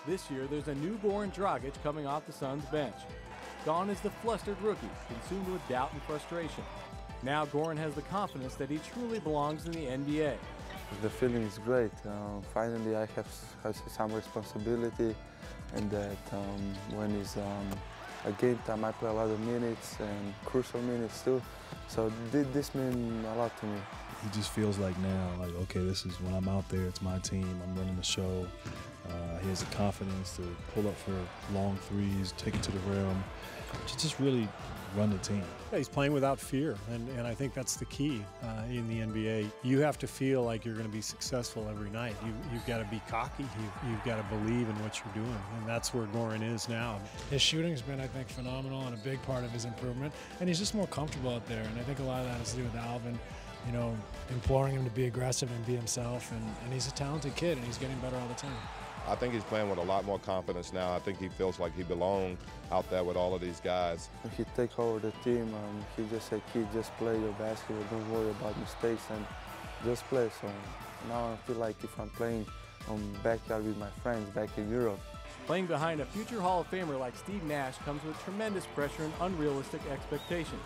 This year, there's a new Goran Dragic coming off the Suns bench. Gone is the flustered rookie, consumed with doubt and frustration. Now Goran has the confidence that he truly belongs in the NBA. The feeling is great. Finally, I have some responsibility, and that when it's a game time, I play a lot of minutes and crucial minutes too. So this means a lot to me. He just feels like now, like, okay, this is when I'm out there, it's my team, I'm running the show. He has the confidence to pull up for long threes, take it to the rim, just really run the team. Yeah, he's playing without fear, and I think that's the key in the NBA. You have to feel like you're going to be successful every night. You've got to be cocky. You've got to believe in what you're doing, and that's where Goran is now. His shooting's been, I think, phenomenal and a big part of his improvement, and he's just more comfortable out there, and I think a lot of that has to do with Alvin, you know, imploring him to be aggressive and be himself, and he's a talented kid, and he's getting better all the time. I think he's playing with a lot more confidence now. I think he feels like he belongs out there with all of these guys. He take over the team. He just said, "Kid, just play your basketball. Don't worry about mistakes and just play." So now I feel like if I'm playing backyard with my friends back in Europe. Playing behind a future Hall of Famer like Steve Nash comes with tremendous pressure and unrealistic expectations.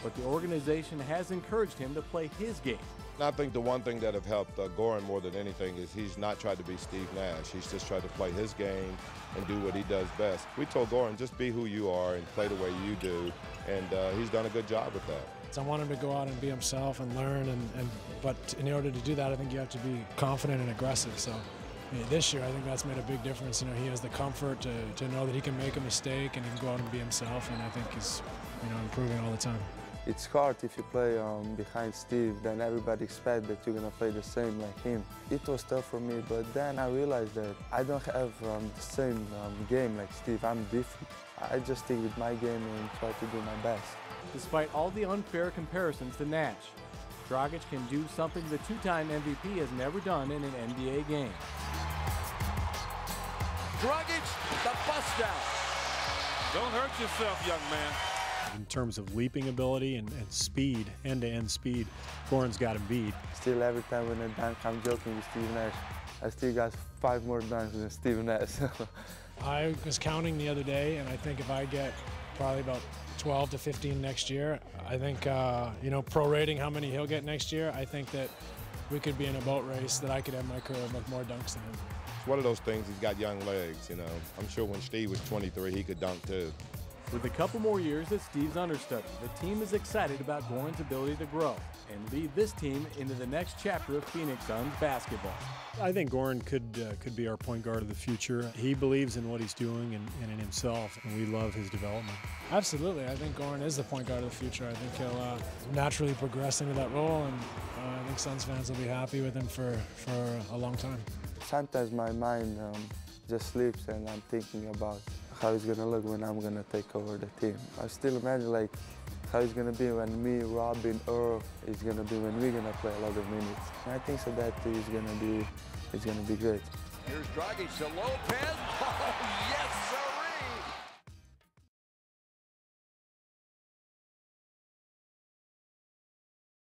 But the organization has encouraged him to play his game. I think the one thing that have helped Goran more than anything is he's not tried to be Steve Nash. He's just tried to play his game and do what he does best. We told Goran, just be who you are and play the way you do, and he's done a good job with that. So I want him to go out and be himself and learn, but in order to do that, I think you have to be confident and aggressive. So this year, I think that's made a big difference. You know, he has the comfort to know that he can make a mistake and he can go out and be himself, and I think he's, you know, improving all the time. It's hard if you play behind Steve, then everybody expects that you're going to play the same like him. It was tough for me, but then I realized that I don't have the same game like Steve. I'm different. I just stick with my game and try to do my best. Despite all the unfair comparisons to Nash, Dragic can do something the two-time MVP has never done in an NBA game. Dragic, the bust down. Don't hurt yourself, young man. In terms of leaping ability and speed, end-to-end speed, Goran's got him beat. Still, every time when I dunk, I'm joking with Steve Nash. I still got 5 more dunks than Steve Nash. I was counting the other day, and I think if I get probably about 12 to 15 next year, I think, you know, prorating how many he'll get next year, I think that we could be in a boat race that I could have my career with more dunks than him. It's one of those things, he's got young legs, you know. I'm sure when Steve was 23, he could dunk too. With a couple more years as Steve's understudy, the team is excited about Goran's ability to grow and lead this team into the next chapter of Phoenix Suns basketball. I think Goran could be our point guard of the future. He believes in what he's doing and in himself, and we love his development. Absolutely. I think Goran is the point guard of the future. I think he'll naturally progress into that role, and I think Suns fans will be happy with him for a long time. Sometimes my mind just sleeps and I'm thinking about how it's going to look when I'm going to take over the team. I still imagine like how it's going to be when me, Robin, Earl is going to be when we're going to play a lot of minutes. And I think so that is going to be great. Here's Dragic to Lopez. Oh, yes, sir.